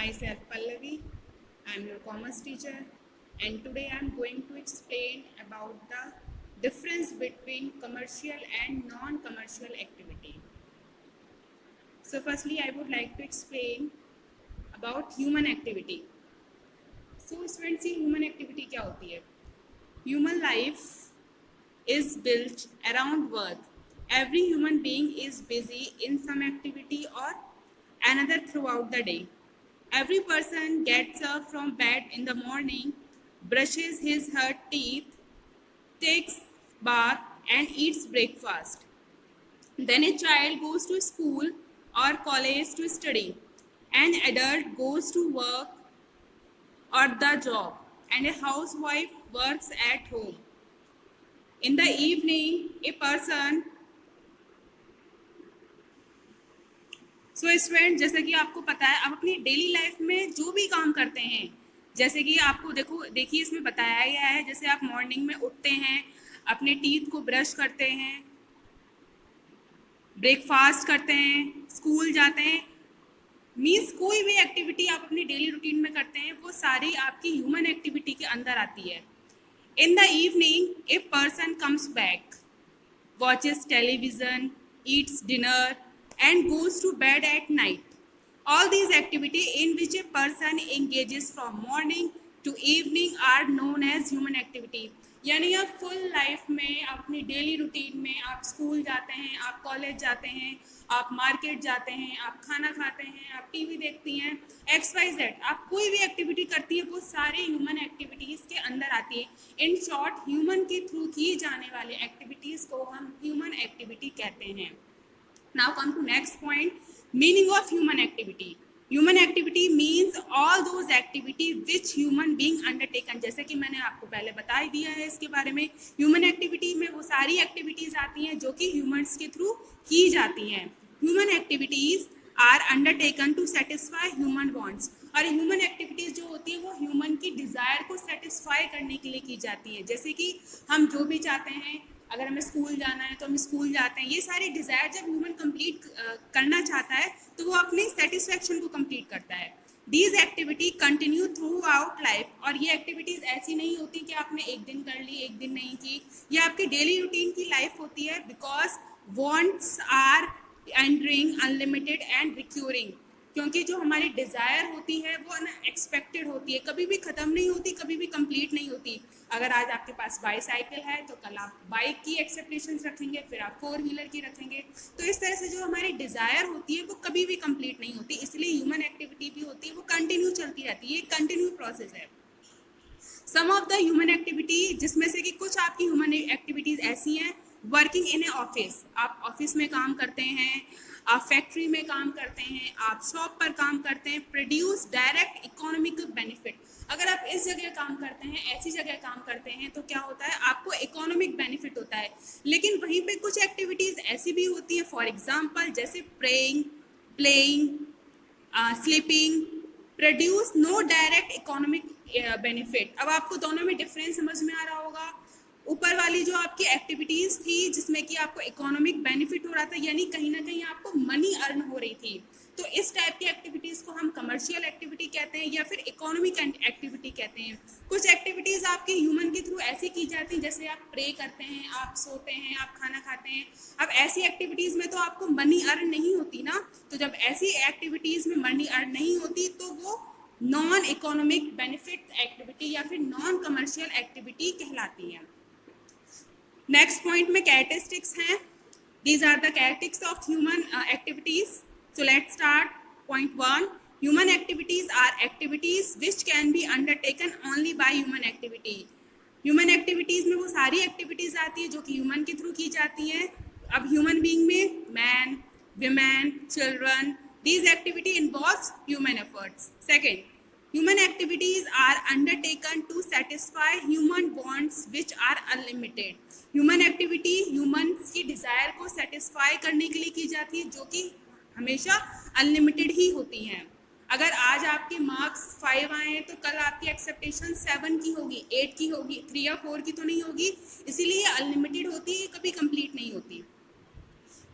myself Pallavi. I am your commerce teacher, and today I am going to explain about the difference between commercial and non-commercial activity. So firstly, I would like to explain about human activity. So students, ये human activity क्या होती है? Human life is built around work. Every human being is busy in some activity or another throughout the day. Every person gets up from bed in the morning, brushes his her teeth, takes bath and eats breakfast. Then a child goes to school or college to study. An adult goes to work or the job, and a housewife works at home. In the evening, a person student जैसा कि आपको पता है, आप अपनी daily life में जो भी काम करते हैं, जैसे कि आपको देखिए इसमें बताया गया है, जैसे आप मॉर्निंग में उठते हैं, अपने टीथ को ब्रश करते हैं, ब्रेकफास्ट करते हैं, स्कूल जाते हैं, मीन्स कोई भी एक्टिविटी आप अपनी डेली रूटीन में करते हैं वो सारी आपकी ह्यूमन एक्टिविटी के अंदर आती है. In the evening a person comes back, watches television, eats dinner, and goes to bed at night. All these activities in which a person engages from morning to evening are known as human activity. यानी आप full life में, अपनी daily routine में, आप school जाते हैं, आप college जाते हैं, आप मार्केट जाते हैं, आप खाना खाते हैं, आप टीवी देखती हैं, XYZ, आप कोई भी एक्टिविटी करती है वो सारे ह्यूमन एक्टिविटीज़ के अंदर आती है. इन शॉर्ट, ह्यूमन के थ्रू की जाने वाले एक्टिविटीज़ को हम ह्यूमन एक्टिविटी कहते हैं. Now come to next point, meaning of human activity. Human activity means all those activity which human being undertaken. जैसे कि मैंने आपको पहले बता ही दिया है इसके बारे में. ह्यूमन एक्टिविटी में वो सारी एक्टिविटीज़ आती हैं जो कि ह्यूमन्स के थ्रू की जाती हैं. Human activities are undertaken to satisfy human wants. और ह्यूमन एक्टिविटीज़ जो होती है वो ह्यूमन की डिज़ायर को सेटिस्फाई करने के लिए की जाती है. जैसे कि हम जो भी चाहते हैं, अगर हमें स्कूल जाना है तो हम स्कूल जाते हैं. ये सारी डिज़ायर जब ह्यूमन कंप्लीट करना चाहता है तो वो अपनी सेटिस्फेक्शन को कंप्लीट करता है. These activity continue through out life. और ये एक्टिविटीज़ ऐसी नहीं होती कि आपने एक दिन कर ली, एक दिन नहीं की. ये आपकी डेली रूटीन की लाइफ होती है. Because wants are enduring, unlimited and recurring. क्योंकि जो हमारी डिज़ायर होती है वो अनएक्सपेक्टेड होती है, कभी भी ख़त्म नहीं होती, कभी भी कंप्लीट नहीं होती. अगर आज आपके पास बाईसाइकिल है तो कल आप बाइक की एक्सपेक्टेशंस रखेंगे, फिर आप 4 व्हीलर की रखेंगे. तो इस तरह से जो हमारी डिज़ायर होती है वो कभी भी कंप्लीट नहीं होती. इसलिए ह्यूमन एक्टिविटी भी होती है वो कंटिन्यू चलती रहती है, ये कंटिन्यू प्रोसेस है. सम ऑफ द ह्यूमन एक्टिविटी, जिसमें से कि कुछ आपकी ह्यूमन एक्टिविटीज़ ऐसी हैं. वर्किंग इन ए ऑफिस, आप ऑफिस में काम करते हैं, आप फैक्ट्री में काम करते हैं, आप शॉप पर काम करते हैं. Produce direct economic benefit. अगर आप इस जगह काम करते हैं, ऐसी जगह काम करते हैं तो क्या होता है, आपको इकोनॉमिक बेनिफिट होता है. लेकिन वहीं पे कुछ एक्टिविटीज़ ऐसी भी होती हैं, फॉर एग्जांपल जैसे praying, playing, sleeping, produce no direct economic benefit. अब आपको दोनों में डिफरेंस समझ में आ रहा होगा. ऊपर वाली जो आपकी एक्टिविटीज़ थी जिसमें कि आपको इकोनॉमिक बेनिफिट हो रहा था, यानी कहीं ना कहीं आपको मनी अर्न हो रही थी, तो इस टाइप की एक्टिविटीज़ को हम कमर्शियल एक्टिविटी कहते हैं या फिर इकोनॉमिक एक्टिविटी कहते हैं. कुछ एक्टिविटीज़ आपके ह्यूमन के थ्रू ऐसी की जाती हैं, जैसे आप प्रे करते हैं, आप सोते हैं, आप खाना खाते हैं. अब ऐसी एक्टिविटीज़ में तो आपको मनी अर्न नहीं होती ना. तो जब ऐसी एक्टिविटीज़ में मनी अर्न नहीं होती तो वो नॉन इकोनॉमिक बेनिफिट एक्टिविटी या फिर नॉन कमर्शियल एक्टिविटी कहलाती हैं. नेक्स्ट पॉइंट में कैरेक्टरिस्टिक्स हैं. These are the characteristics of human activities. So let's start. Point 1, human activities are activities which can be undertaken only by human activity. Human activities में वो सारी activities आती है जो कि ह्यूमन के थ्रू की जाती हैं. अब ह्यूमन बीइंग में man, women, children, these activity involves human efforts. Second, human activities are undertaken to satisfy human wants which are unlimited. human activity humans की desire को satisfy करने के लिए की जाती है जो कि हमेशा unlimited ही होती हैं. अगर आज आपके मार्क्स 5 आए हैं तो कल आपकी एक्सेप्टेशन 7 की होगी, 8 की होगी, 3 या 4 की तो नहीं होगी. इसीलिए अनलिमिटेड होती है, कभी कंप्लीट नहीं होती.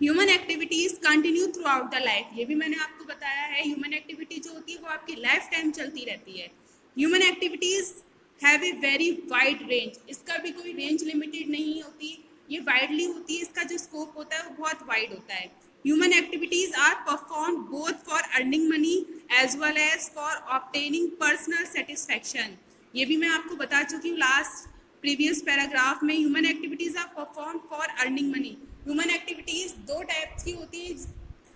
Human activities continue through out the life. ये भी मैंने आपको बताया है. ह्यूमन एक्टिविटी जो होती है वो आपकी लाइफ टाइम चलती रहती है। Human activities have a very wide range, इसका भी कोई रेंज लिमिटेड नहीं होती, ये वाइडली होती है, इसका जो स्कोप होता है वो बहुत वाइड होता है। Human activities are perform both for earning money as well as for obtaining personal satisfaction. ये भी मैं आपको बता चुकी हूँ लास्ट प्रीवियस पैराग्राफ में। Human activities are perform for earning money. Human activities दो टाइप्स की होती है,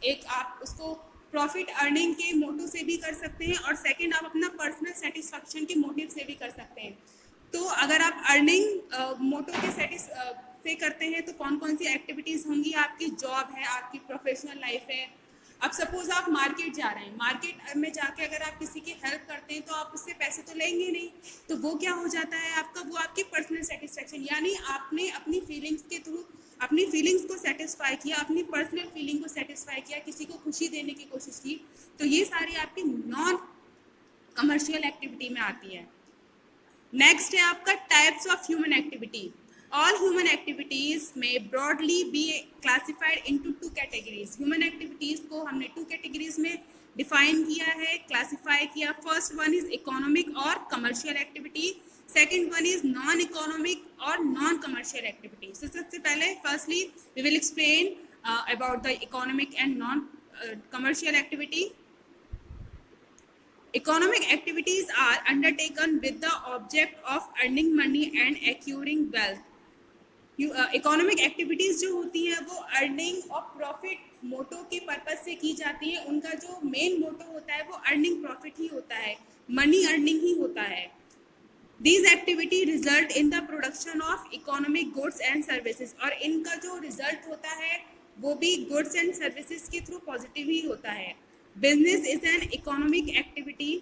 एक आप उसको प्रॉफिट अर्निंग के मोटिव से भी कर सकते हैं और सेकंड आप अपना पर्सनल सेटिस्फैक्शन के मोटिव से भी कर सकते हैं। तो अगर आप अर्निंग मोटिव के से करते हैं तो कौन कौन सी एक्टिविटीज़ होंगी, आपकी जॉब है, आपकी प्रोफेशनल लाइफ है। अब सपोज आप मार्केट जा रहे हैं, मार्केट में जाके अगर आप किसी की हेल्प करते हैं तो आप उससे पैसे तो लेंगे नहीं, तो वो क्या हो जाता है आपका, वो आपकी पर्सनल सेटिस्फैक्शन, यानी आपने अपनी फीलिंग्स के थ्रू अपनी फीलिंग्स को सेटिस्फाई किया, अपनी पर्सनल फीलिंग को सेटिस्फाई किया, किसी को खुशी देने की कोशिश की, तो ये सारी आपकी नॉन कमर्शियल एक्टिविटी में आती है। नेक्स्ट है आपका types of human activity. All human activities में broadly be classified into two categories. Human activities को हमने टू कैटेगरीज में डिफाइन किया है, क्लासिफाई किया। फर्स्ट वन इज इकोनॉमिक और commercial activity, second one is non economic और नॉन कमर्शियल एक्टिविटी। तो सबसे पहले firstly we will explain about the economic and non commercial activity. Economic activities are undertaken with the object of earning money and acquiring wealth. Economic activities जो होती हैं वो earning और profit मोटो के purpose से की जाती है। उनका जो मेन मोटो होता है वो अर्निंग प्रॉफिट ही होता है, मनी अर्निंग ही होता है। These activity result in the production of economic goods and services, और इनका जो रिजल्ट होता है वो भी गुड्स एंड सर्विसेज के थ्रू पॉजिटिव ही होता है। Business is an economic activity,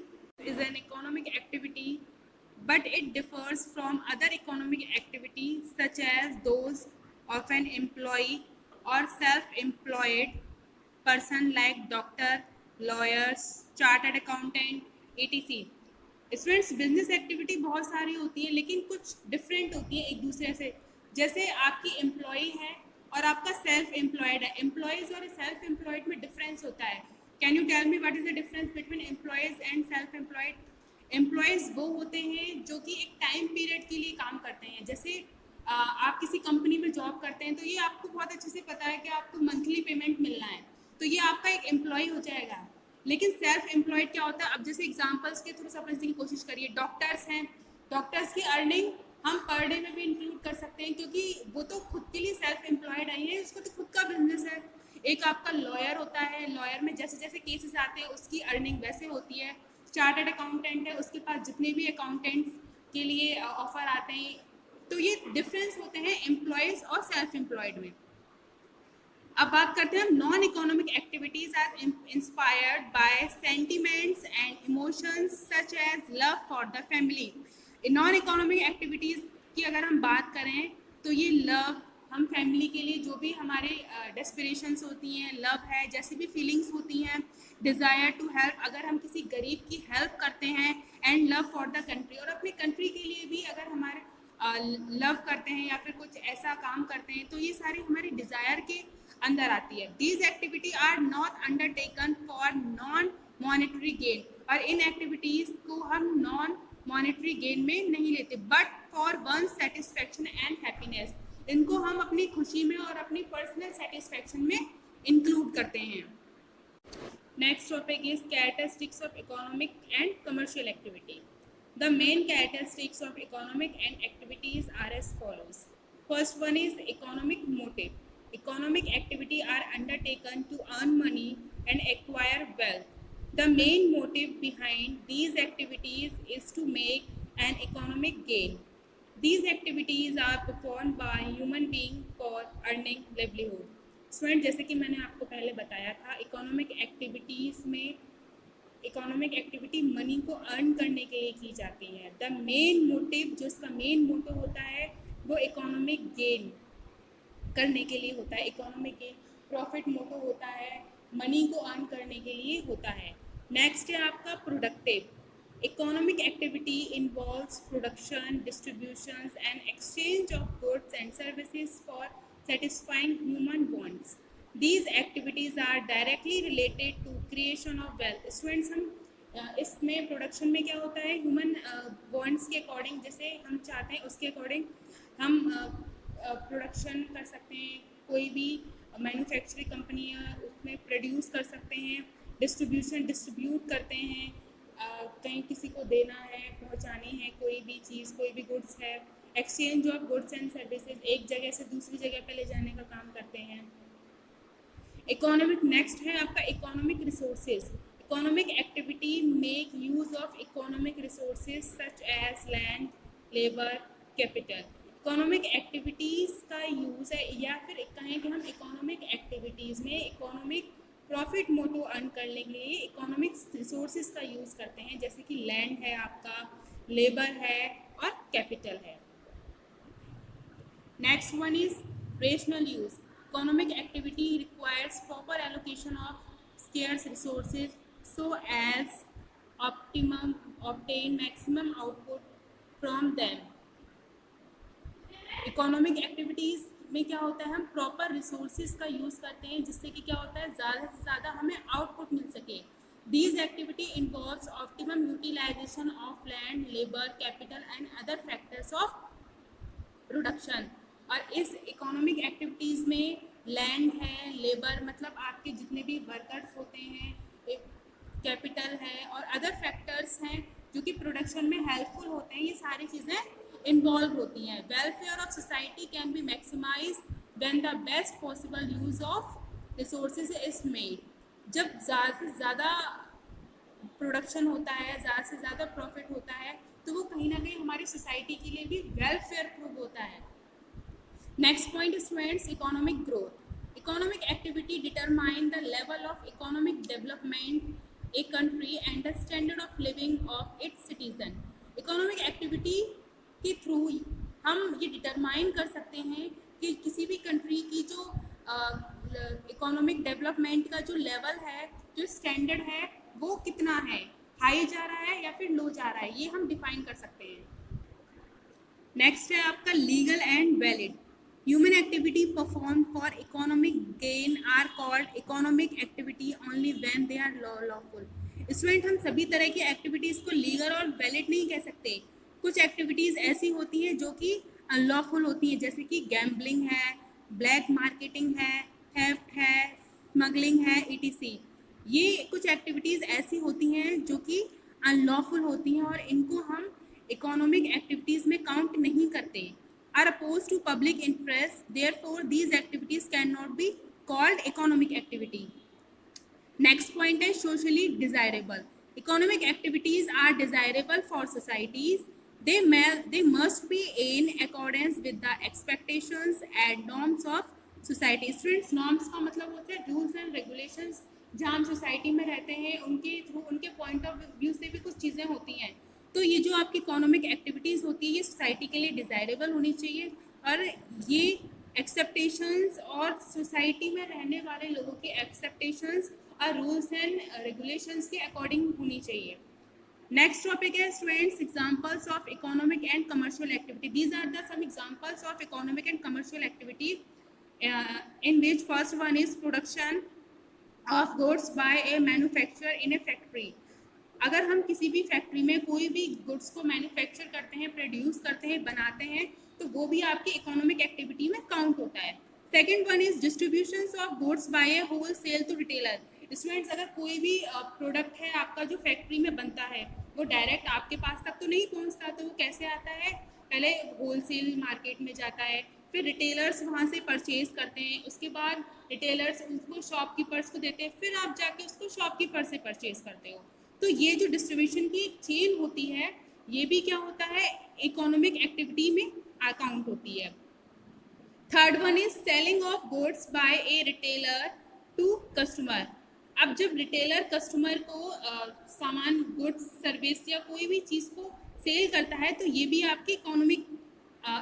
but it differs from other economic activities such as those of an employee or self-employed person like doctor, lawyers, chartered accountant, etc. Students, business activity बहुत सारी होती है लेकिन कुछ different होती है एक दूसरे से। जैसे आपकी एम्प्लॉई है और आपका सेल्फ एम्प्लॉयड है। एम्प्लॉयज़ और सेल्फ एम्प्लॉयड में डिफरेंस होता है। Can you tell me what is the difference between employees and self employed? Employees वो होते हैं जो कि एक टाइम पीरियड के लिए काम करते हैं। जैसे आप किसी कंपनी में जॉब करते हैं तो ये आपको बहुत अच्छे से पता है कि आपको मंथली पेमेंट मिलना है, तो ये आपका एक एम्प्लॉय हो जाएगा। लेकिन सेल्फ एम्प्लॉयड क्या होता है, अब जैसे एग्जांपल्स के थ्रू समझने की कोशिश करिए। डॉक्टर्स हैं, डॉक्टर्स की अर्निंग हम पर डे में भी इंक्लूड कर सकते हैं क्योंकि वो तो खुद के लिए सेल्फ एम्प्लॉयड आई है, उसको तो खुद का बिजनेस है। एक आपका लॉयर होता है, लॉयर में जैसे जैसे केसेस आते हैं उसकी अर्निंग वैसे होती है। चार्टर्ड अकाउंटेंट है, उसके पास जितने भी अकाउंटेंट्स के लिए ऑफर आते हैं। तो ये डिफरेंस होते हैं एम्प्लॉयज़ और सेल्फ एम्प्लॉयड में। अब बात करते हैं हम non economic activities are inspired by sentiments and emotions such as love for the family. Non economic activities की अगर हम बात करें तो ये लव, हम फैमिली के लिए जो भी हमारे डेस्पिरेशंस होती हैं, लव है, जैसी भी फीलिंग्स होती हैं, डिज़ायर टू हेल्प, अगर हम किसी गरीब की हेल्प करते हैं, and love for the country, और अपनी कंट्री के लिए भी अगर हमारे लव करते हैं या फिर कुछ ऐसा काम करते हैं तो ये सारी हमारी डिज़ायर के अंदर आती है। These activity are not undertaken for non monetary gain, और इन एक्टिविटीज़ को हम नॉन मॉनेटरी गेन में नहीं लेते but for one satisfaction and happiness. इनको हम अपनी खुशी में और अपनी पर्सनल सेटिस्फैक्शन में इंक्लूड करते हैं। Next topic is characteristics of economic and commercial activity. The main characteristics of economic and activities are as follows. First one is economic motive. Economic activity are undertaken to earn money and acquire wealth. The main motive behind these activities is to make an economic gain. These activities are performed by human being for earning livelihood. Student, जैसे कि मैंने आपको पहले बताया था, economic activities में economic activity money को earn करने के लिए की जाती है। द मेन मोटिव, जो इसका मेन मोटिव होता है वो इकोनॉमिक गेन करने के लिए होता है। इकोनॉमिक गेन, प्रॉफिट मोटिव होता है, मनी को अर्न करने के लिए होता है। नेक्स्ट है आपका productive. Economic activity involves production, distributions and exchange of goods and services for satisfying human wants. These activities are directly related to creation of wealth. Students, हम इसमें प्रोडक्शन में क्या होता है, ह्यूमन वांट्स के अकॉर्डिंग, जैसे हम चाहते हैं उसके अकॉर्डिंग हम प्रोडक्शन कर सकते हैं। कोई भी मैन्युफैक्चरिंग कंपनी है उसमें प्रोड्यूस कर सकते हैं, डिस्ट्रीब्यूट करते हैं, कहीं किसी को देना है, पहुंचानी है कोई भी चीज़, कोई भी गुड्स है, exchange of goods and services, एक जगह से दूसरी जगह पे ले जाने का काम करते हैं। इकोनॉमिक नेक्स्ट है आपका economic resources. Economic activity make use of economic resources such as land, labour, capital. Economic activities का यूज़ है, या फिर कहें कि हम इकोनॉमिक एक्टिविटीज़ में इकोनॉमिक प्रॉफिट मोटो अर्न करने के लिए इकोनॉमिक रिसोर्सेज का यूज़ करते हैं, जैसे कि लैंड है आपका, लेबर है और कैपिटल है। Next one is rational use. Economic activity requires proper allocation of scarce resources so as obtain maximum output from them. Economic activities में क्या होता है, हम प्रॉपर रिसोर्सेज का यूज़ करते हैं जिससे कि क्या होता है, ज़्यादा से ज़्यादा हमें आउटपुट मिल सके। These activity involves optimum utilization of land, labor, capital and other factors of production. और इस इकोनॉमिक एक्टिविटीज़ में लैंड है, लेबर मतलब आपके जितने भी वर्कर्स होते हैं, कैपिटल है और अदर फैक्टर्स हैं जो कि प्रोडक्शन में हेल्पफुल होते हैं, ये सारी चीज़ें इन्वॉल्व होती हैं। Welfare of society can be maximise when the best possible use of resources is made. जब ज़्यादा से ज़्यादा प्रोडक्शन होता है, ज़्यादा से ज़्यादा प्रॉफिट होता है, तो वो कहीं ना कहीं हमारी सोसाइटी के लिए भी वेलफेयर प्रूव होता है। Next point students, economic growth. Economic activity determine the level of economic development a country and the standard of living of its citizen. Economic activity के थ्रू हम ये डिटरमाइन कर सकते हैं कि किसी भी कंट्री की जो इकोनॉमिक डेवलपमेंट का जो लेवल है, जो स्टैंडर्ड है, वो कितना है, हाई जा रहा है या फिर लो जा रहा है, ये हम डिफाइन कर सकते हैं। नेक्स्ट है आपका legal and valid. Human activity perform for economic gain are called economic activity only when they are lawful. Student, हम सभी तरह की एक्टिविटीज़ को लीगल और वैलिड नहीं कह सकते। कुछ एक्टिविटीज़ ऐसी होती हैं जो कि अनलॉफुल होती हैं, जैसे कि गैम्बलिंग है, ब्लैक मार्केटिंग है, थेफ्ट है, स्मगलिंग है, ईटीसी। ये कुछ एक्टिविटीज़ ऐसी होती हैं जो कि अनलॉफुल होती हैं और इनको हम इकोनॉमिक एक्टिविटीज़ में काउंट नहीं करते। Are oppose to public interest, therefore these activities can not be called economic activity. Next point है socially desirable. Economic activities are desirable for societies. They must be in accordance with the expectations and norms of society. Students, norms का मतलब होता है rules and regulations, जहाँ हम society में रहते हैं उनके थ्रू, उनके पॉइंट ऑफ व्यू से भी कुछ चीज़ें होती हैं। तो ये जो आपकी इकोनॉमिक एक्टिविटीज़ होती है, ये सोसाइटी के लिए डिज़ायरेबल होनी चाहिए और ये एक्सेप्टेशंस और सोसाइटी में रहने वाले लोगों की एक्सेप्टेशंस और रूल्स एंड रेगुलेशंस के अकॉर्डिंग होनी चाहिए। Next topic is students, examples of economic and commercial activity. These are the some examples of economic and commercial activity, in which first one is production of goods by a manufacturer in a factory. अगर हम किसी भी factory में कोई भी goods को manufacture करते हैं, प्रोड्यूस करते हैं, बनाते हैं, तो वो भी आपकी इकोनॉमिक एक्टिविटी में काउंट होता है। Second one is distribution of goods by a wholesale to retailer. Students, अगर कोई भी प्रोडक्ट है आपका जो फैक्ट्री में बनता है, वो डायरेक्ट आपके पास तक तो नहीं पहुंचता, तो वो कैसे आता है, पहले होलसेल मार्केट में जाता है, फिर रिटेलर्स वहाँ से परचेज करते हैं, उसके बाद रिटेलर्स उसको शॉपकीपर्स को देते हैं, फिर आप जाके उसको शॉपकीपर से परचेज करते हो। तो ये जो डिस्ट्रीब्यूशन की चेन होती है, ये भी क्या होता है, इकोनॉमिक एक्टिविटी में अकाउंट होती है। Third one is selling of goods by a retailer to customer. अब जब रिटेलर कस्टमर को सामान, गुड्स, सर्विस या कोई भी चीज़ को सेल करता है, तो ये भी आपकी इकोनॉमिक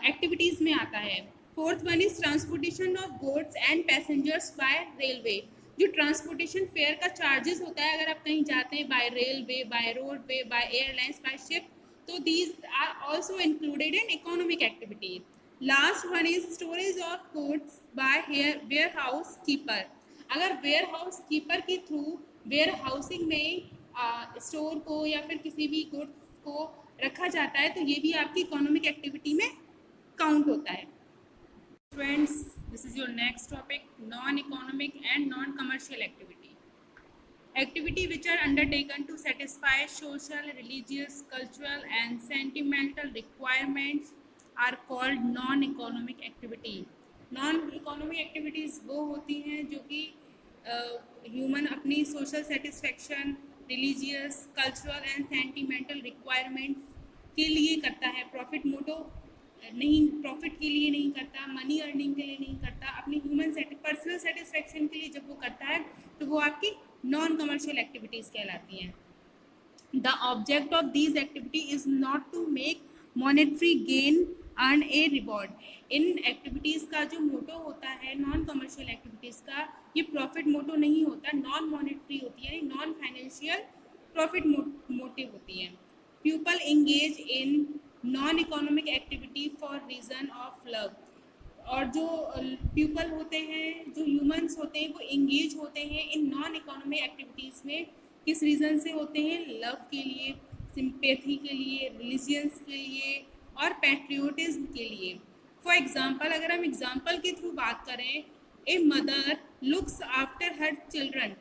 एक्टिविटीज़ में आता है। Fourth one is transportation of goods and passengers by railway. जो ट्रांसपोर्टेशन फेयर का चार्जेस होता है, अगर आप कहीं जाते हैं by railway, by roadway, by airlines, by ship, तो these are also included in economic activity. Last one is storage of goods by warehouse keeper. अगर वेयर हाउस कीपर के थ्रू वेयर हाउसिंग में store को या फिर किसी भी goods को रखा जाता है, तो ये भी आपकी इकोनॉमिक एक्टिविटी में काउंट होता है। Friends, this is your next topic, non-economic and non-commercial activity. Activity which are undertaken to satisfy social, religious, cultural and sentimental requirements are called non-economic activity. Non-economic activities वो होती हैं जो कि human अपनी social satisfaction, religious, cultural and sentimental requirements के लिए करता है। प्रॉफिट के लिए नहीं करता, मनी अर्निंग के लिए नहीं करता, अपनी ह्यूमन पर्सनल सेटिस्फेक्शन के लिए जब वो करता है तो वो आपकी नॉन कमर्शियल एक्टिविटीज़ कहलाती हैं। The object of these activity is not to make monetary gain earn a reward. इन एक्टिविटीज़ का जो मोटो होता है नॉन कमर्शियल एक्टिविटीज़ का, ये प्रॉफिट मोटो नहीं होता, नॉन मॉनेटरी होती है, नॉन फाइनेंशियल प्रॉफिट मोटिव होती है। People engage in non economic activity for reason of love. और जो पीपल होते हैं, जो ह्यूमंस होते हैं, वो एंगेज होते हैं इन नॉन इकोनॉमिक एक्टिविटीज़ में किस रीज़न से होते हैं? लव के लिए, सिंपैथी के लिए, रिलीजियंस के लिए और पैट्रियोटिज्म के लिए। फॉर एग्जांपल, अगर हम एग्जांपल के थ्रू बात करें, a mother looks after her children.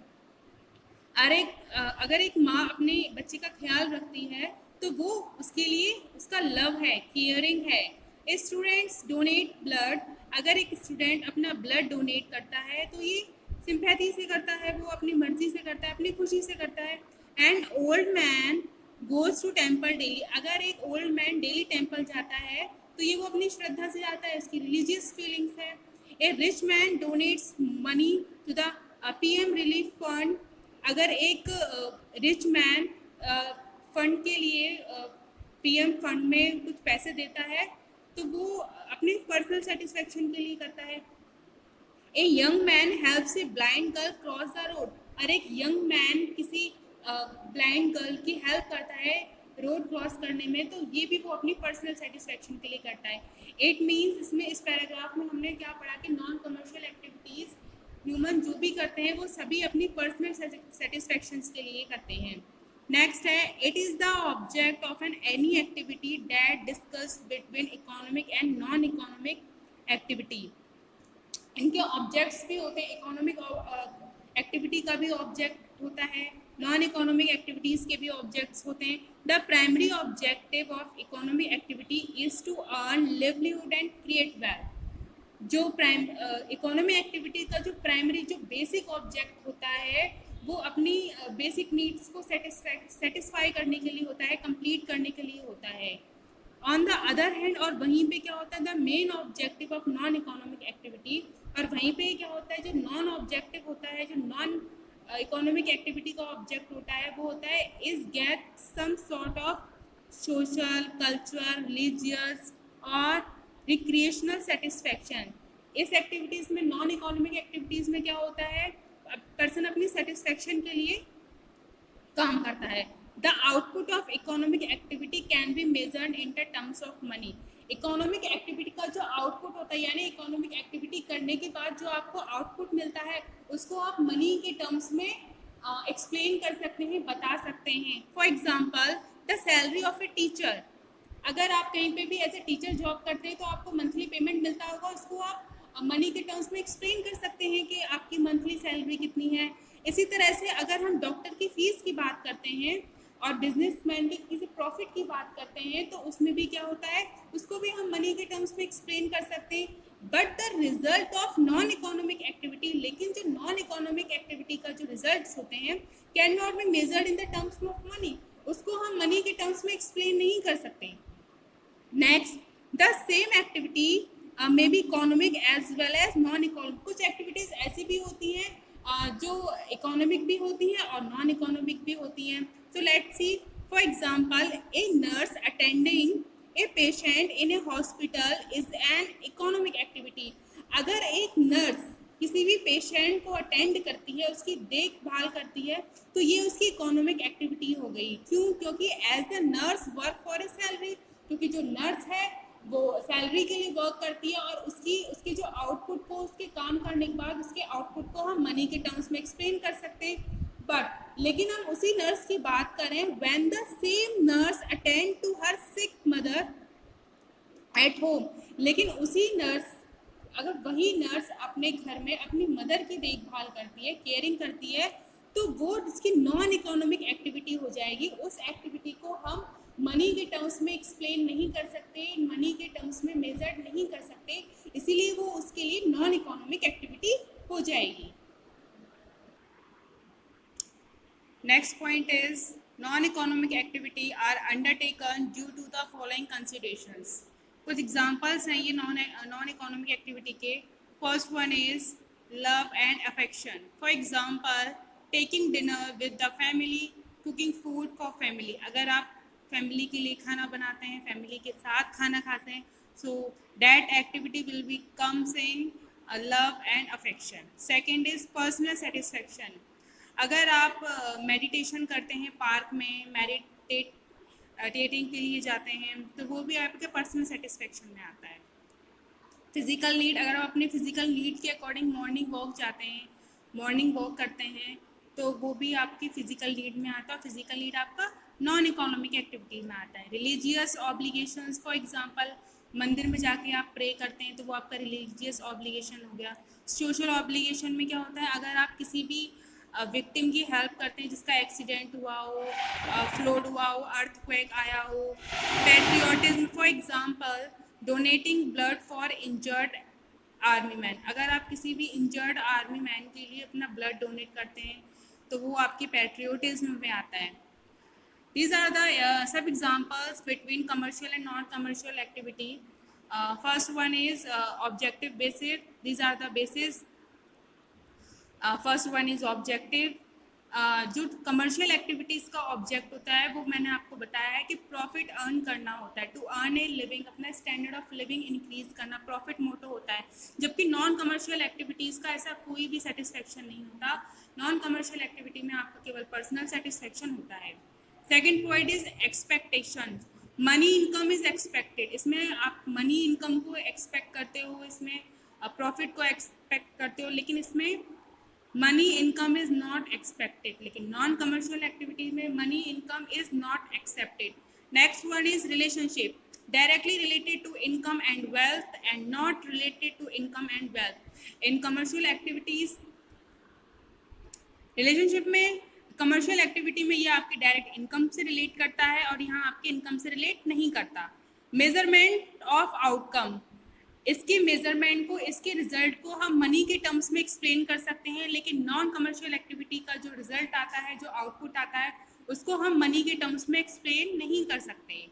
अगर एक माँ अपने बच्चे का ख्याल रखती है तो वो उसके लिए उसका लव है, केयरिंग है। Students donate blood. अगर एक स्टूडेंट अपना ब्लड डोनेट करता है तो ये सिंपैथी से करता है, वो अपनी मर्जी से करता है, अपनी खुशी से करता है। And old man goes to temple daily. अगर एक ओल्ड मैन डेली टेम्पल जाता है तो ये वो अपनी श्रद्धा से जाता है, उसकी रिलीजियस फीलिंग्स है। A rich man donates money to the PM relief fund. अगर एक रिच मैन फंड के लिए PM फंड में कुछ पैसे देता है तो वो अपनी पर्सनल सेटिस्फेक्शन के लिए करता है। A young man helps a blind girl cross the road. और एक यंग मैन किसी ब्लाइंड गर्ल की हेल्प करता है रोड क्रॉस करने में, तो ये भी वो अपनी पर्सनल सेटिस्फेक्शन के लिए करता है। इट मीन्स इसमें इस पैराग्राफ में हमने क्या पढ़ा कि नॉन कमर्शियल एक्टिविटीज़ ह्यूमन जो भी करते हैं वो सभी अपनी पर्सनल सेटिस्फेक्शन के लिए करते हैं। नेक्स्ट है, it is the object of any activity that discuss between economic and non economic activity. इनके ऑब्जेक्ट्स भी होते हैं, इकोनॉमिक एक्टिविटी का भी ऑब्जेक्ट होता है, नॉन इकोनॉमिक एक्टिविटीज़ के भी ऑब्जेक्ट्स होते हैं। The primary objective of economic activity is to earn livelihood and create wealth. जो इकोनॉमिक एक्टिविटी का जो प्राइमरी जो बेसिक ऑब्जेक्ट होता है वो अपनी बेसिक नीड्स को सेटिस्फाई करने के लिए होता है, कंप्लीट करने के लिए होता है। ऑन द अदर हैंड, और वहीं पे क्या होता है, the main objective of non economic activity, और वहीं पे क्या होता है, जो नॉन ऑब्जेक्टिव होता है, जो नॉन इकोनॉमिक एक्टिविटी का ऑब्जेक्ट होता है वो होता है is get some sort of social, cultural, religious और रिक्रिएशनल सेटिस्फेक्शन। इस एक्टिविटीज़ में, नॉन इकोनॉमिक एक्टिविटीज़ में क्या होता है, पर्सन अपनी सेटिस्फेक्शन के लिए काम करता है। The output of economic activity can be measured in terms of money. Economic activity का जो आउटपुट होता है, यानी इकोनॉमिक एक्टिविटी करने के बाद जो आपको आउटपुट मिलता है उसको आप मनी के टर्म्स में एक्सप्लेन कर सकते हैं, बता सकते हैं। For example, the salary of a teacher. अगर आप कहीं पे भी एज ए टीचर जॉब करते हैं तो आपको मंथली पेमेंट मिलता होगा, उसको आप मनी के टर्म्स में एक्सप्लेन कर सकते हैं कि आपकी मंथली सैलरी कितनी है। इसी तरह से अगर हम डॉक्टर की फ़ीस की बात करते हैं और बिजनेसमैन की किसी प्रॉफिट की बात करते हैं तो उसमें भी क्या होता है, उसको भी हम मनी के टर्म्स में एक्सप्लेन कर सकते हैं। But the result of non economic activity, लेकिन जो नॉन इकोनॉमिक एक्टिविटी का जो रिजल्ट्स होते हैं can not be measured in the terms of money, उसको हम मनी के टर्म्स में एक्सप्लेन नहीं कर सकते। Next, the same activity may be economic as well as non economic. कुछ एक्टिविटीज़ ऐसी भी होती हैं जो इकोनॉमिक भी होती हैं और नॉन इकोनॉमिक भी होती हैं। So let's see, for example, a nurse attending a patient in a hospital is an economic activity. अगर एक नर्स किसी भी पेशेंट को अटेंड करती है, उसकी देखभाल करती है, तो ये उसकी इकोनॉमिक एक्टिविटी हो गई। क्यों? क्योंकि as a nurse work for a salary, क्योंकि जो नर्स है वो सैलरी के लिए वर्क करती है और उसकी जो आउटपुट को, उसके काम करने के बाद उसके आउटपुट को हम मनी के टर्म्स में एक्सप्लेन कर सकते हैं। बट लेकिन हम उसी नर्स की बात करें, when the same nurse attend to her sick mother at home, लेकिन उसी नर्स, अगर वही नर्स अपने घर में अपनी मदर की देखभाल करती है, केयरिंग करती है, तो वो इसकी नॉन इकोनॉमिक एक्टिविटी हो जाएगी। उस एक्टिविटी को हम मनी के टर्म्स में एक्सप्लेन नहीं कर सकते, मनी के टर्म्स में मेजर नहीं कर सकते, इसीलिए वो उसके लिए नॉन इकोनॉमिक एक्टिविटी हो जाएगी। Next point is non-economic activity are undertaken due to the following considerations. कुछ एग्जाम्पल्स हैं ये नॉन इकोनॉमिक एक्टिविटी के। First one is love and affection. For example taking dinner with the family, cooking food for family. अगर आप family के लिए खाना बनाते हैं, फैमिली के साथ खाना खाते हैं, so that activity will be comes in love and affection. Second is personal satisfaction. अगर आप मेडिटेशन करते हैं पार्क में, मेडिटेटिंग के लिए जाते हैं, तो वो भी आपके पर्सनल सेटिस्फेक्शन में आता है। फिजिकल नीड, अगर आप अपने फिजिकल नीड के अकॉर्डिंग मॉर्निंग वॉक जाते हैं, मॉर्निंग वॉक करते हैं, तो वो भी आपकी फिजिकल नीड में आता है। फिजिकल नीड आपका नॉन इकोनॉमिक एक्टिविटी में आता है। रिलीजियस ऑब्लिगेशंस, फॉर एग्जांपल मंदिर में जाके आप प्रे करते हैं, तो वो आपका रिलीजियस ऑब्लिगेशन हो गया। सोशल ऑब्लिगेशन में क्या होता है, अगर आप किसी भी विक्टिम की हेल्प करते हैं जिसका एक्सीडेंट हुआ हो, फ्लड हुआ हो, अर्थक्वेक आया हो। Patriotism, for example donating blood for injured army man. अगर आप किसी भी इंजर्ड आर्मी मैन के लिए अपना ब्लड डोनेट करते हैं, तो वो आपकी पैट्रियोटिज्म में आता है। These are the some examples between commercial and non-commercial activity. First one is objective basis. These are the basis. First one is objective. जो कमर्शियल एक्टिविटीज़ का ऑब्जेक्ट होता है वो मैंने आपको बताया है कि प्रॉफिट अर्न करना होता है, टू अर्न ए लिविंग, अपना स्टैंडर्ड ऑफ लिविंग इंक्रीज करना, प्रॉफिट मोटो होता है। जबकि नॉन कमर्शियल एक्टिविटीज़ का ऐसा कोई भी सेटिस्फेक्शन नहीं होता। नॉन कमर्शियल एक्टिविटी में आपका केवल पर्सनल सेटिस्फेक्शन होता है। Second point is expectation. Money income is expected. इसमें आप मनी इनकम को एक्सपेक्ट करते हो, इसमें प्रॉफिट को एक्सपेक्ट करते हो, लेकिन इसमें money income is not expected. लेकिन नॉन कमर्शियल एक्टिविटी में money income is not accepted. Next one is relationship, directly related to income and wealth and not related to income and wealth. In commercial activities, relationship में, commercial activity में ये आपकी direct income से relate करता है और यहाँ आपके इनकम से रिलेट नहीं करता। मेजरमेंट ऑफ आउटकम, इसके मेजरमेंट को, इसके रिजल्ट को हम मनी के टर्म्स में एक्सप्लेन कर सकते हैं, लेकिन नॉन कमर्शियल एक्टिविटी का जो रिजल्ट आता है, जो आउटपुट आता है, उसको हम मनी के टर्म्स में एक्सप्लेन नहीं कर सकते।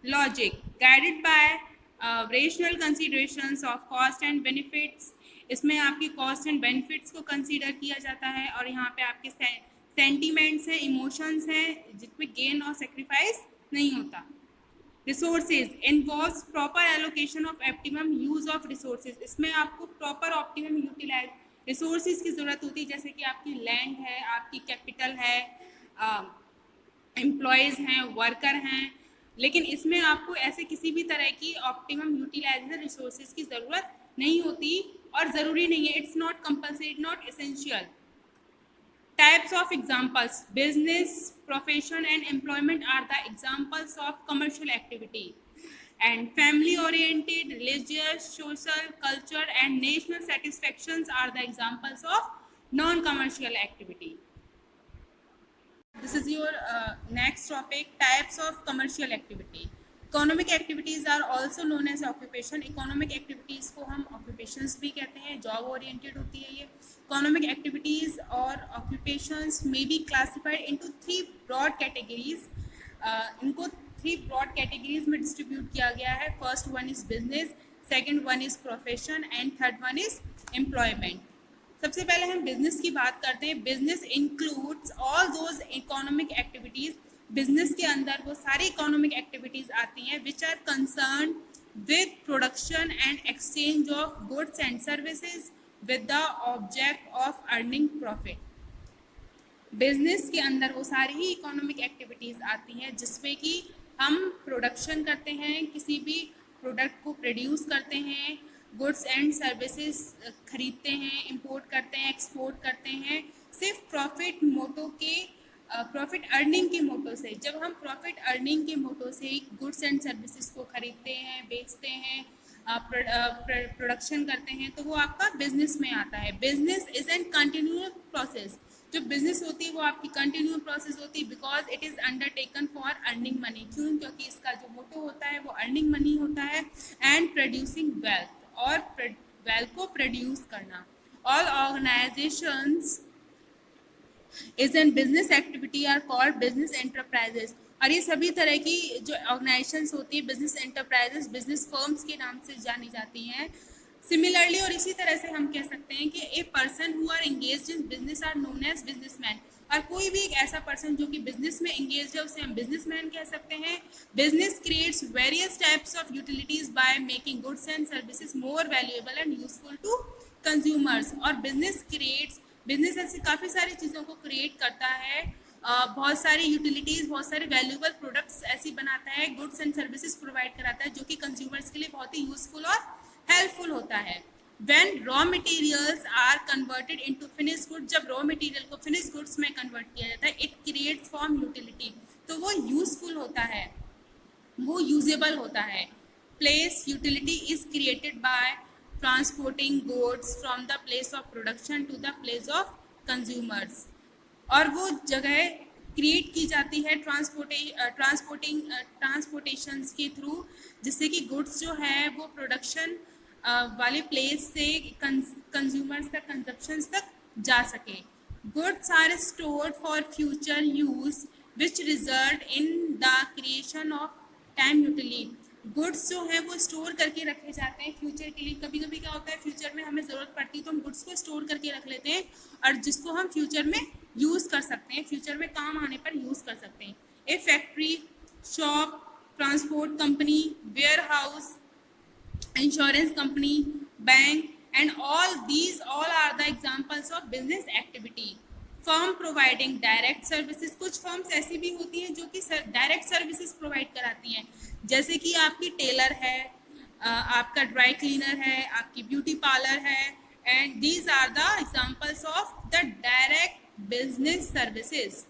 Logic, guided by rational considerations of cost and benefits. इसमें आपकी कॉस्ट एंड बेनिफिट्स को कंसीडर किया जाता है और यहाँ पे आपके सेंटीमेंट्स हैं, इमोशंस हैं, जिसमें गेन और सेक्रीफाइस नहीं होता। Resources involves proper allocation of optimum use of resources. इसमें आपको प्रॉपर ऑप्टिमम यूटिलाइज रिसोर्सेज की ज़रूरत होती है, जैसे कि आपकी लैंड है, आपकी कैपिटल है, एम्प्लॉयज़ हैं, वर्कर हैं, लेकिन इसमें आपको ऐसे किसी भी तरह की ऑप्टिमम यूटिलाइजेशन रिसोर्सेज की ज़रूरत नहीं होती और ज़रूरी नहीं है। It's not compulsory, not essential. Types of examples, business, profession and employment are the examples of commercial activity, and family oriented, religious, social, culture and national satisfactions are the examples of non commercial activity. This is your next topic, types of commercial activity. Economic activities are also known as occupation. Economic activities को हम occupations भी कहते हैं, job oriented होती है ये। Economic activities और occupations में be classified into 3 broad categories. इनको 3 ब्रॉड कैटेगरीज में डिस्ट्रीब्यूट किया गया है। First one is business, second one is profession and third one is employment. सबसे पहले हम बिजनेस की बात करते हैं। Business includes all those economic activities. Business के अंदर वो सारी इकोनॉमिक एक्टिविटीज़ आती हैं which are concern with production and exchange of goods and services with the object of earning profit. Business के अंदर वो सारी ही इकोनॉमिक एक्टिविटीज़ आती हैं जिसमें कि हम प्रोडक्शन करते हैं, किसी भी प्रोडक्ट को प्रोड्यूस करते हैं, गुड्स एंड सर्विसेज खरीदते हैं, इंपोर्ट करते हैं, एक्सपोर्ट करते हैं, सिर्फ प्रॉफिट मोटो के प्रॉफिट अर्निंग के मोटो से। जब हम प्रॉफिट अर्निंग के मोटो से गुड्स एंड सर्विसेज को खरीदते हैं, बेचते हैं, प्रोडक्शन करते हैं, तो वो आपका बिजनेस में आता है। Business is an continuous process. जो बिजनेस होती है वो आपकी कंटिन्यू प्रोसेस होती है, because it is undertaken for earning money. क्यों? क्योंकि इसका जो मोटो होता है वो अर्निंग मनी होता है एंड प्रोड्यूसिंग वेल्थ, और वेल्थ को प्रोड्यूस करना। All organisations is an business activity are called business enterprises. और ये सभी तरह की जो ऑर्गेनाइजेशंस होती है, बिजनेस एंटरप्राइजेस, बिजनेस फर्म्स के नाम से जानी जाती हैं। सिमिलरली, और इसी तरह से हम कह सकते हैं कि a person who are engaged in business are known as businessman. और कोई भी एक ऐसा पर्सन जो कि बिजनेस में एंगेज है उसे हम बिजनेसमैन कह सकते हैं। Business creates various types of utilities by making goods and services more valuable and useful to consumers. और बिजनेस ऐसी काफ़ी सारी चीज़ों को क्रिएट करता है, बहुत सारी यूटिलिटीज़, बहुत सारे वैल्यूएबल प्रोडक्ट्स ऐसी बनाता है, गुड्स एंड सर्विसेज प्रोवाइड कराता है जो कि कंज्यूमर्स के लिए बहुत ही यूजफुल और हेल्पफुल होता है। When raw materials are converted into finished goods, जब raw material को finished goods में convert किया जाता है, it creates form utility, तो वो useful होता है, वो usable होता है। Place utility is created by transporting goods from the place of production to the place of consumers, और वो जगह क्रिएट की जाती है ट्रांसपोर्टेशंस के थ्रू, जिससे कि गुड्स जो है वो प्रोडक्शन वाले प्लेस से कंज्यूमर्स तक, कंजप्शंस तक जा सके। Goods are stored for future use which result in the creation of time utility. Goods जो है वो स्टोर करके रखे जाते हैं फ्यूचर के लिए। कभी कभी क्या होता है, फ्यूचर में हमें ज़रूरत पड़ती है तो हम गुड्स को स्टोर करके रख लेते हैं, और जिसको हम फ्यूचर में यूज़ कर सकते हैं, फ्यूचर में काम आने पर यूज़ कर सकते हैं। A factory, shop, transport company, warehouse, insurance company, bank, and all are the examples of business activity. Firm providing direct services, कुछ फर्म्स ऐसी भी होती हैं जो कि डायरेक्ट सर्विसेज प्रोवाइड कराती हैं, जैसे कि आपकी टेलर है, आपका ड्राई क्लीनर है, आपकी ब्यूटी पार्लर है, and these are the examples of the direct business services.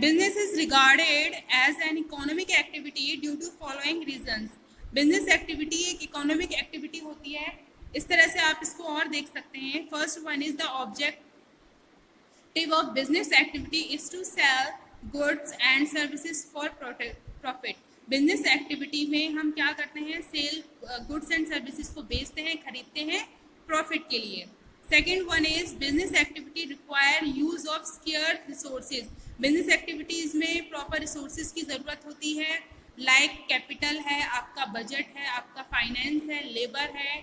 Business is regarded as an economic activity due to following reasons. Business activity एक इकोनॉमिक एक्टिविटी होती है। इस तरह से आप इसको और देख सकते हैं। First one is the objective of business activity is to sell goods and services for profit. Business activity में हम क्या करते हैं, सेल गुड्स एंड सर्विसेज को बेचते हैं, खरीदते हैं प्रॉफिट के लिए। Second one is business activity require use of scarce resources. Business activities में प्रॉपर रिसोर्सेज की ज़रूरत होती है, लाइक कैपिटल है, आपका बजट है, आपका फाइनेंस है, लेबर है,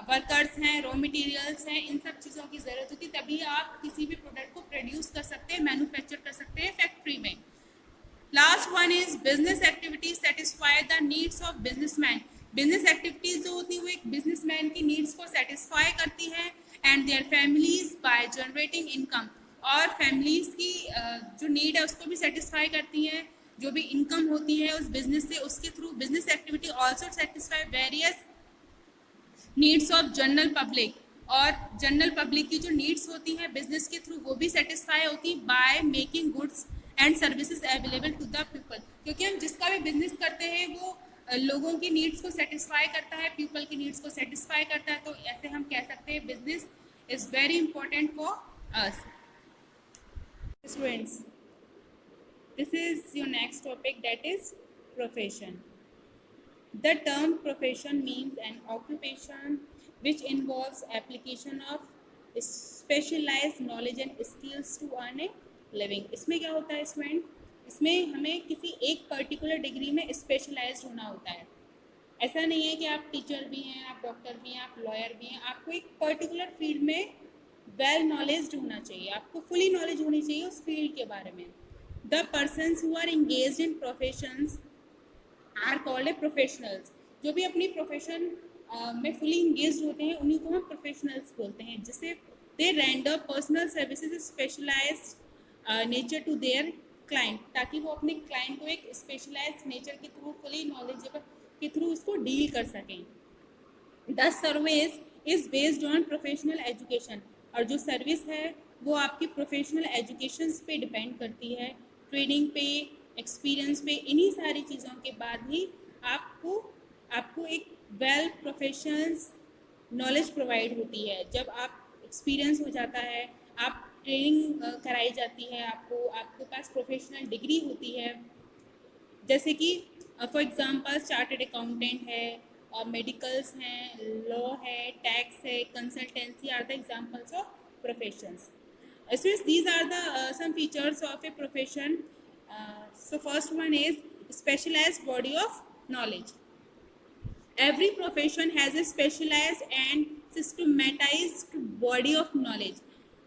वर्कर्स हैं, रॉ मटेरियल्स हैं, इन सब चीज़ों की ज़रूरत होती है, तभी आप किसी भी प्रोडक्ट को प्रोड्यूस कर सकते हैं, मैन्युफैक्चर कर सकते हैं फैक्ट्री में। Last one is business activities satisfy the needs of businessman. Business activities जो होती है वो एक बिजनेसमैन की नीड्स को सेटिस्फाई करती हैं and their families by generating income, और फैमिलीज की जो नीड है उसको भी सेटिस्फाई करती हैं। जो भी इनकम होती है उस बिजनेस से, उसके through business activity also satisfy various needs of general public, और जनरल पब्लिक की जो नीड्स होती हैं बिजनेस के थ्रू वो भी सेटिस्फाई होती है by making goods and services available to the people. क्योंकि हम जिसका भी बिजनेस करते हैं वो लोगों की नीड्स को सेटिस्फाई करता है, पीपल की नीड्स को सेटिस्फाई करता है, तो ऐसे हम कह सकते हैं business is very important for us. Students, this is your next topic, that is profession. The term profession means an occupation which involves application of specialized knowledge and skills to earn a living. इसमें क्या होता है student, इसमें हमें किसी एक particular degree में specialised होना होता है। ऐसा नहीं है कि आप टीचर भी हैं, आप डॉक्टर भी हैं, आप लॉयर भी हैं, आपको एक पर्टिकुलर फील्ड में वेल नॉलेज होना चाहिए, आपको फुली नॉलेज होनी चाहिए उस फील्ड के बारे में। The persons who are engaged in professions are called a professionals. जो भी अपनी प्रोफेशन में फुली इंगेज्ड होते हैं उन्हीं को हम प्रोफेशनल्स बोलते हैं, जिससे they render personal services specialised nature to their client, ताकि वो अपने क्लाइंट को एक स्पेशलाइज्ड नेचर के थ्रू, फुली नॉलेजेबल के थ्रू उसको डील कर सकें। The service is based on professional education. और जो सर्विस है वो आपकी प्रोफेशनल एजुकेशंस पे डिपेंड करती है, ट्रेनिंग पे, एक्सपीरियंस पे। इन्हीं सारी चीज़ों के बाद ही आपको आपको एक वेल प्रोफेशनल्स नॉलेज प्रोवाइड होती है। जब आप एक्सपीरियंस हो जाता है, आप ट्रेनिंग कराई जाती है, आपको आपके पास प्रोफेशनल डिग्री होती है, जैसे कि फॉर एग्जांपल चार्टर्ड अकाउंटेंट है, मेडिकल्स हैं, लॉ है, टैक्स है, consultancy are the examples of professions. Students, these are the some features of a profession. So first one is specialized body of knowledge. Every profession has a specialized and systematized body of knowledge.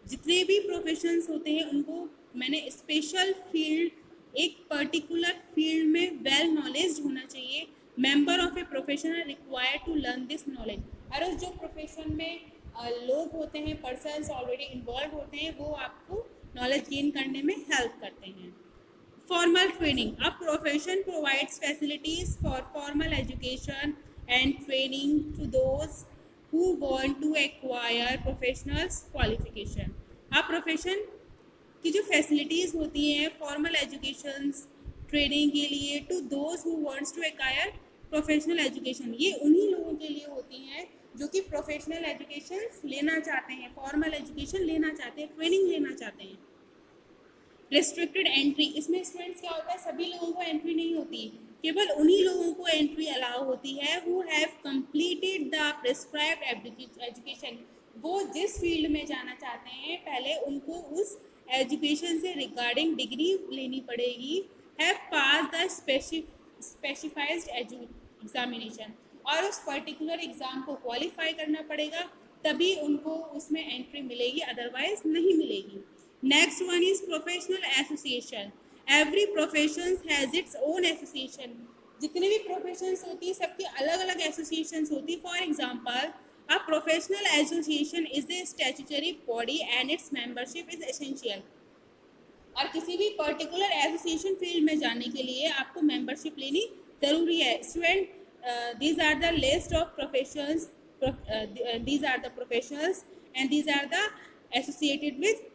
जितने भी professions होते हैं उनको मैंने special field, एक particular field में well knowledge होना चाहिए। Member of a profession are required to learn this knowledge. और जो प्रोफेशन में लोग होते हैं, पर्सन्स ऑलरेडी इन्वॉल्व होते हैं, वो आपको नॉलेज गेन करने में हेल्प करते हैं। Formal training. A profession provides facilities for formal education and training to those who want to acquire professional qualification. A profession की जो फैसिलिटीज़ होती हैं फॉर्मल एजुकेशन ट्रेनिंग के लिए, to those who wants to acquire professional education, ये उन्हीं लोगों के लिए होती हैं जो कि प्रोफेशनल एजुकेशन लेना चाहते हैं, फॉर्मल एजुकेशन लेना चाहते हैं, ट्रेनिंग लेना चाहते हैं। रेस्ट्रिक्टेड एंट्री, इसमें स्टूडेंट्स क्या होता है, सभी लोगों को एंट्री नहीं होती, केवल उन्हीं लोगों को एंट्री अलाउ होती है who have completed the prescribed education. वो जिस फील्ड में जाना चाहते हैं पहले उनको उस एजुकेशन से रिगार्डिंग डिग्री लेनी पड़ेगी, हैव पास द स्पेसिफाइज्ड एग्जामिनेशन, और उस पर्टिकुलर एग्ज़ाम को क्वालिफाई करना पड़ेगा, तभी उनको उसमें एंट्री मिलेगी, अदरवाइज नहीं मिलेगी। Next one is professional association. Every profession has its own association. जितने भी प्रोफेशंस होती है सबकी अलग अलग एसोसिएशंस होती है। For example, a professional association is a statutory body and its membership is essential. और किसी भी पर्टिकुलर एसोसिएशन फील्ड में जाने के लिए आपको मेंबरशिप लेनी ज़रूरी है। Student, these are the list of professions, these are the professionals and these are the associated with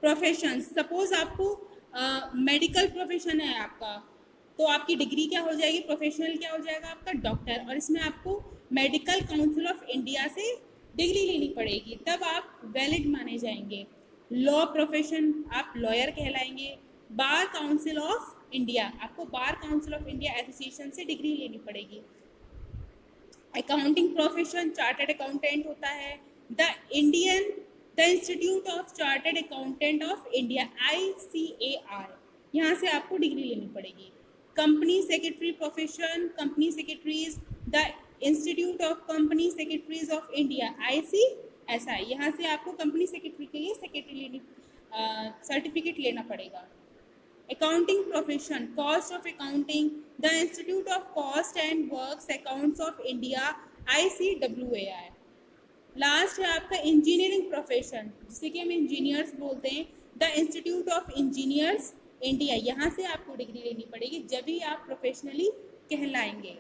profession. Suppose आपको मेडिकल प्रोफेशन है आपका, तो आपकी डिग्री क्या हो जाएगी, प्रोफेशनल क्या हो जाएगा आपका, डॉक्टर, और इसमें आपको मेडिकल काउंसिल ऑफ इंडिया से डिग्री लेनी पड़ेगी, तब आप वैलिड माने जाएंगे। लॉ प्रोफेशन, आप लॉयर कहलाएंगे। बार काउंसिल ऑफ इंडिया, आपको bar council of India association से डिग्री लेनी पड़ेगी। अकाउंटिंग प्रोफेशन, चार्टर्ड अकाउंटेंट होता है। The institute of chartered accountant of India, ICAR, यहाँ से आपको डिग्री लेनी पड़ेगी। Company secretary profession, company secretaries, the institute of company secretaries of India, ICSI, यहाँ से आपको कंपनी सेक्रेटरी के लिए सेक्रेटरी सर्टिफिकेट लेना पड़ेगा। Accounting profession, cost of accounting, the institute of cost and works accounts of India, ICWAI। Last है आपका engineering profession, जिसे कि हम इंजीनियर्स बोलते हैं, the institute of engineers India, यहाँ से आपको डिग्री लेनी पड़ेगी, जब भी आप प्रोफेशनली कहलाएंगे।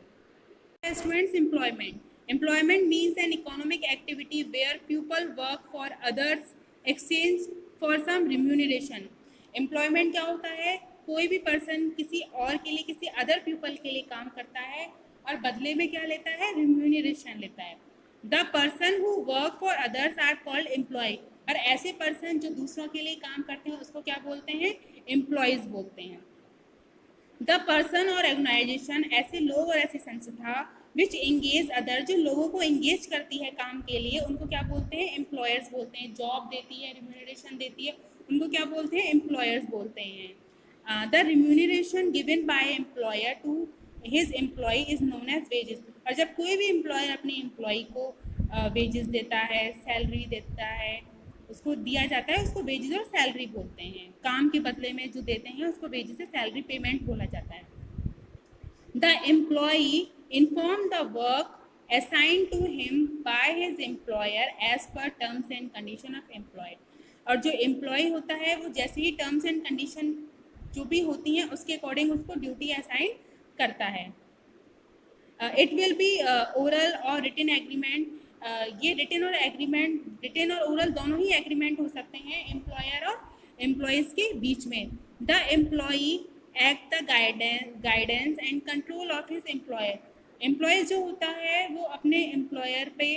Students, employment means an economic activity where people work for others exchange for some remuneration. Employment क्या होता है, कोई भी पर्सन किसी और के लिए, किसी अदर पीपल के लिए काम करता है और बदले में क्या लेता है, रिम्यूनरेशन लेता है। The person who work for others are called employee, और ऐसे पर्सन जो दूसरों के लिए काम करते हैं उसको क्या बोलते हैं, एम्प्लॉयज बोलते हैं। द पर्सन और ऑर्गेनाइजेशन, ऐसे लोग और ऐसी संस्था विच एंगेज अदर, जो लोगों को एंगेज करती है काम के लिए, उनको क्या बोलते हैं, एम्प्लॉयर्स बोलते हैं। जॉब देती है, रिम्यूनरेशन देती है, उनको क्या बोलते हैं, एम्प्लॉयर्स बोलते हैं। The remuneration given by employer to his employee is known as wages, और जब कोई भी एम्प्लॉयर अपने एम्प्लॉय को वेजेस देता है, सैलरी देता है, उसको दिया जाता है, उसको वेजेस और सैलरी बोलते हैं। काम के बदले में जो देते हैं उसको वेजेस से सैलरी पेमेंट बोला जाता है। The employee inform the work assign to him by his employer as per terms and condition of employed, और जो एम्प्लॉय होता है वो जैसे ही टर्म्स एंड कंडीशन जो भी होती हैं उसके अकॉर्डिंग उसको ड्यूटी असाइन करता है। It will be oral or written agreement ये रिटन और ओरल दोनों ही एग्रीमेंट हो सकते हैं एम्प्लॉयर और एम्प्लॉयज़ के बीच में। The employee act the guidance and control of his employer. Employee जो होता है वो अपने एम्प्लॉयर पे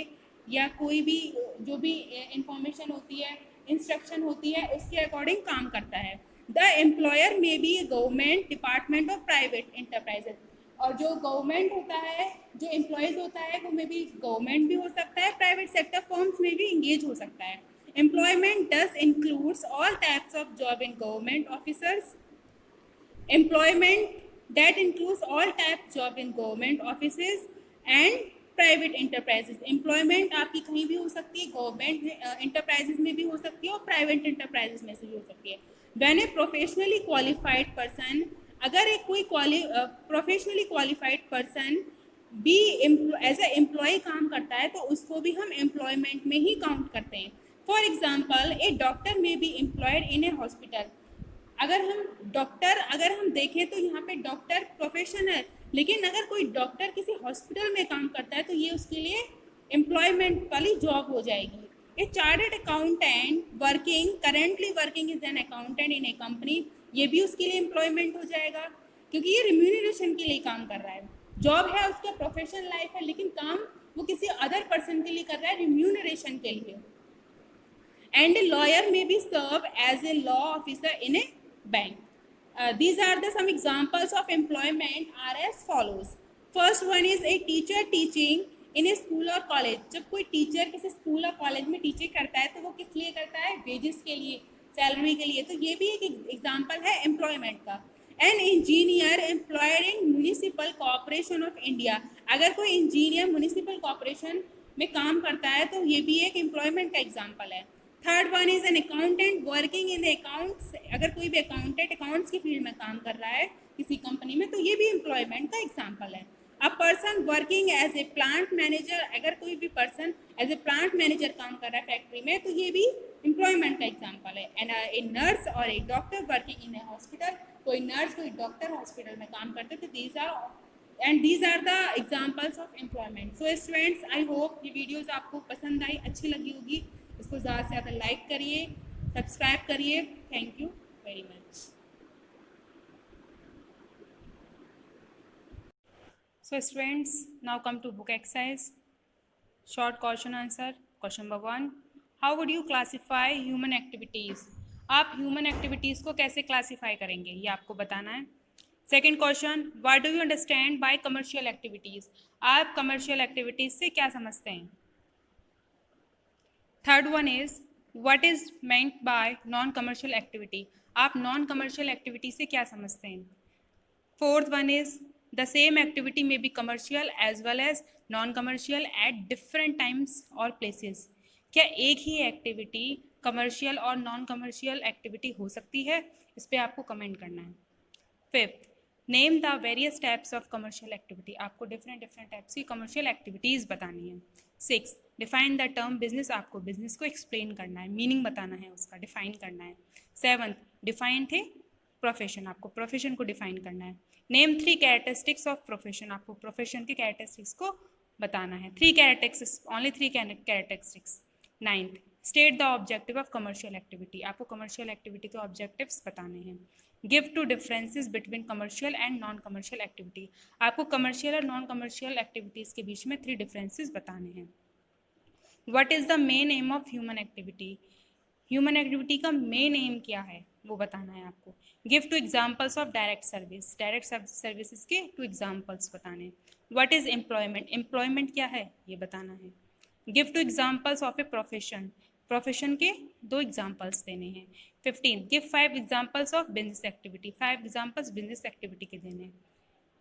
या कोई भी जो भी इंफॉर्मेशन होती है, इंस्ट्रक्शन होती है, उसके अकॉर्डिंग काम करता है। The employer may be government department और प्राइवेट इंटरप्राइजेज। और जो गवर्नमेंट होता है, जो एम्प्लॉयज़ होता है वो मे बी गवर्नमेंट भी हो सकता है, प्राइवेट सेक्टर फर्म्स में भी इंगेज हो सकता है। Employment does includes all types of job in government officers. Employment that includes all types job in government offices and private enterprises. Employment आपकी कहीं भी हो सकती है, गवर्नमेंट इंटरप्राइजेज में भी हो सकती है और प्राइवेट इंटरप्राइजेज में से भी हो सकती है। When A professionally qualified person, अगर एक कोई प्रोफेशनली क्वालिफाइड पर्सन भी एज ए एम्प्लॉय काम करता है तो उसको भी हम एम्प्लॉयमेंट में ही काउंट करते हैं। फॉर एग्जाम्पल, ए डॉक्टर में be employed in a hospital. अगर हम देखें तो यहाँ पे डॉक्टर प्रोफेशन है, लेकिन अगर कोई डॉक्टर किसी हॉस्पिटल में काम करता है तो ये उसके लिए एम्प्लॉयमेंट वाली जॉब हो जाएगी। A chartered accountant currently working as an accountant in a company, ये भी उसके लिए एम्प्लॉयमेंट हो जाएगा क्योंकि ये रिम्यूनरेशन के लिए काम कर रहा है। जॉब है, उसका प्रोफेशनल लाइफ है, लेकिन काम वो किसी अदर पर्सन के लिए कर रहा है, रिम्यूनरेशन के लिए। And a lawyer may be served as a law officer in a bank. These are the some examples of employment are as follows. First one is a teacher teaching in a school or college. जब कोई teacher किसी school और college में teaching करता है तो वो किस लिए करता है? वेजेस के लिए, सैलरी के लिए। तो ये भी एक एग्जाम्पल है एम्प्लॉयमेंट का। An engineer employed in municipal corporation of India. अगर कोई इंजीनियर म्यूनिसिपल कॉर्पोरेशन में काम करता है तो ये भी एक एम्प्लॉयमेंट का एग्जाम्पल है। Third one is an accountant working in accounts. अगर कोई भी अकाउंटेंट अकाउंट्स की फील्ड में काम कर रहा है किसी कंपनी में तो ये भी एम्प्लॉयमेंट का एग्जाम्पल है। A person working as a plant manager. अगर कोई भी person as a plant manager काम कर रहा है फैक्ट्री में तो ये भी एम्प्लॉयमेंट का एग्जाम्पल है। एंड ए नर्स और a doctor working in a hospital. कोई नर्स कोई डॉक्टर हॉस्पिटल में काम करते तो these are the examples of employment. So students, I hope ये वीडियोस आपको पसंद आई, अच्छी लगी होगी। इसको ज़्यादा से ज़्यादा लाइक करिए, सब्सक्राइब करिए। Thank you very much. So students, now come to book exercise. Short question answer. Question number 1, how would you classify human activities. आप ह्यूमन एक्टिविटीज़ को कैसे क्लासीफाई करेंगे ये आपको बताना है। Second question, what do you understand by commercial activities. आप commercial activities से क्या समझते हैं। Third one is what is meant by non commercial activity. आप नॉन कमर्शियल एक्टिविटी से क्या समझते हैं। Fourth one is the same activity में be commercial as well as non commercial at different times और प्लेसेस। क्या एक ही एक्टिविटी कमर्शियल और नॉन कमर्शियल एक्टिविटी हो सकती है, इस पर आपको कमेंट करना है। Fifth, name the various types of commercial activity. आपको डिफरेंट टाइप्स की कमर्शियल एक्टिविटीज़ बतानी है। Six, define the term business. आपको बिजनेस को एक्सप्लेन करना है, मीनिंग बताना है, उसका डिफाइन करना है। Seventh, define the profession. आपको प्रोफेशन को डिफाइन करना है। Name 3 characteristics of profession. आपको प्रोफेशन के कैरेक्टरिस्टिक्स को बताना है। 3 characteristics, only 3 characteristics. Ninth, state the objective of commercial activity. आपको कमर्शियल एक्टिविटी के ऑब्जेक्टिव्स बताने हैं। Give two differences between commercial and non commercial activity. आपको कमर्शियल और नॉन कमर्शियल एक्टिविटीज़ के बीच में 3 डिफरेंसेस बताने हैं। What is the main M of human activity. Human activity का मेन एम क्या है वो बताना है आपको। Give two examples of direct service. Direct services के 2 एग्जाम्पल्स बताने हैं। What is employment. एम्प्लॉयमेंट क्या है ये बताना है। Give two examples of a profession. Profession के 2 एग्जाम्पल्स देने हैं। 15, give 5 examples of business activity. 5 examples business activity के देने हैं।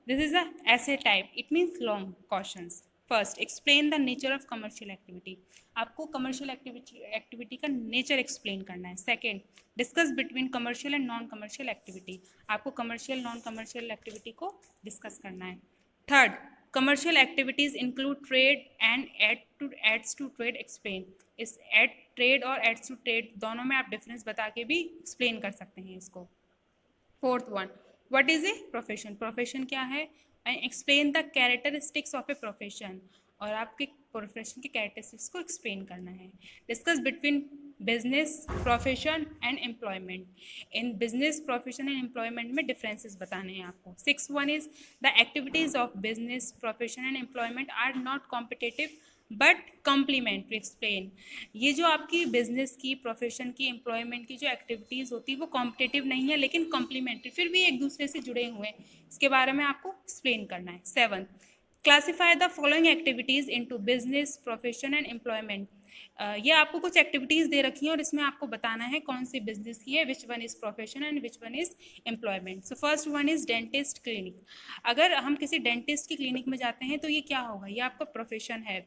दिस इज अ ऐसे type, it means long questions. First, explain the nature of commercial activity. आपको commercial activity का nature explain करना है। Second, discuss between commercial and non commercial activity. आपको commercial non commercial activity को discuss करना है। Third, commercial activities include trade and aids to trade. Explain. इस trade और एड्स टू ट्रेड दोनों में आप डिफरेंस बता के भी एक्सप्लेन कर सकते हैं इसको। Fourth one, what is a profession. Profession क्या है and explain the characteristics of a profession. और आपके प्रोफेशन के कैरेक्टरिस्टिक्स को एक्सप्लेन करना है। Discuss between business, profession and employment. इन बिजनेस, प्रोफेशन एंड एम्प्लॉयमेंट में डिफरेंसेस बताने हैं आपको। 6.1 is the activities of business, profession and employment are not competitive but complementary. Explain. ये जो आपकी बिजनेस की, प्रोफेशन की, एम्प्लॉयमेंट की जो एक्टिविटीज़ होती है वो कॉम्पिटिटिव नहीं है लेकिन कॉम्प्लीमेंट्री, फिर भी एक दूसरे से जुड़े हुए हैं, इसके बारे में आपको एक्सप्लेन करना है। 7, classify the following activities into business, profession and employment. ये आपको कुछ एक्टिविटीज़ दे रखी हैं और इसमें आपको बताना है कौन सी बिजनेस की है, which one is profession and which one is employment. So first one is dentist clinic. अगर हम किसी डेंटिस्ट की क्लिनिक में जाते हैं तो ये क्या होगा, ये आपका प्रोफेशन है।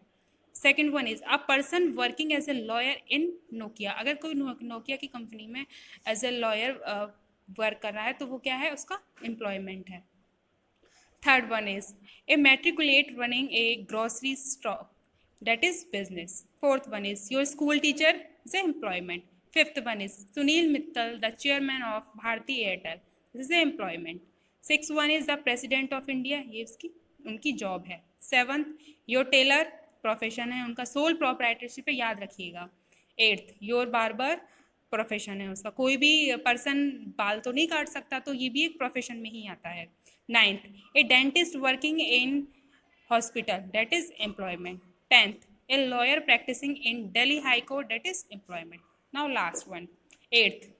Second one is a person working as a lawyer in Nokia. अगर कोई नोकिया की कंपनी में एज ए लॉयर वर्क कर रहा है तो वो क्या है, उसका एम्प्लॉयमेंट है। Third one is A matriculate running A grocery stock, that is business. Fourth one is your school teacher is employment. Fifth one is Sunil Mittal, the chairman of Bharti Airtel. This is employment. Sixth one is the president of India. ये उसकी उनकी job है। Seventh your Taylor, profession है उनका, sole proprietorship है, याद रखिएगा। Eighth your barber, profession है उसका, कोई भी पर्सन बाल तो नहीं काट सकता, तो ये भी एक प्रोफेशन में ही आता है। Ninth A dentist working in hospital, that is employment. 10th, a lawyer practicing in Delhi High Court, that is employment. Now last one, 8th,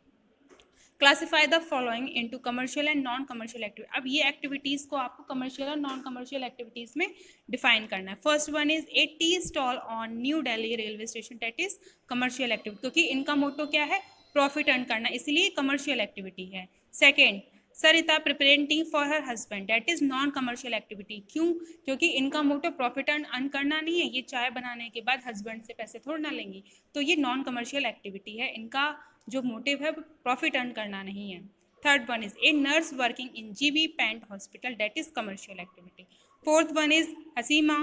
classify the following into commercial and non commercial activity. अब ये activities को आपको commercial और non commercial activities में define करना है। First one is A tea stall on new Delhi railway station, that is commercial activity, क्योंकि इनका मोटो क्या है, प्रॉफिट अर्न करना, इसलिए कमर्शियल एक्टिविटी है। Second, Sarita preparing T for her husband, that is non commercial activity. क्यों, क्योंकि इनका मोटो प्रॉफिट अर्न करना नहीं है, ये चाय बनाने के बाद हस्बैंड से पैसे थोड़ा ना लेंगी, तो ये नॉन कमर्शियल एक्टिविटी है, इनका जो मोटिव है प्रॉफिट अर्न करना नहीं है। Third one is a nurse working in GB pant hospital, that is commercial activity. Fourth one is Hasima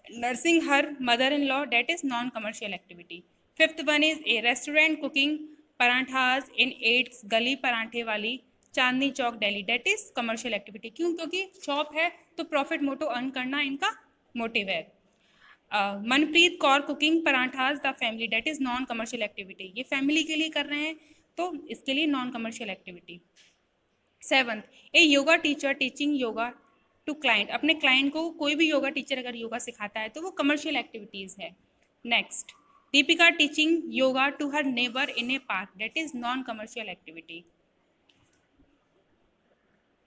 nursing her mother in law, that is non commercial activity. Fifth one is a restaurant cooking parathas in एट्स Gali Paranthe Wali, Chandni Chowk Delhi, that is commercial activity. क्यों, क्योंकि shop है तो profit motto earn करना इनका motive है। Manpreet Kaur cooking parathas the family, that is non commercial activity, ये family के लिए कर रहे हैं तो इसके लिए non commercial activity. Seventh, a yoga teacher teaching yoga to client, अपने क्लाइंट को कोई भी योगा टीचर अगर योगा सिखाता है तो वो कमर्शियल एक्टिविटीज़ है। Next, Deepika teaching yoga to her neighbour in a park, that is non commercial activity.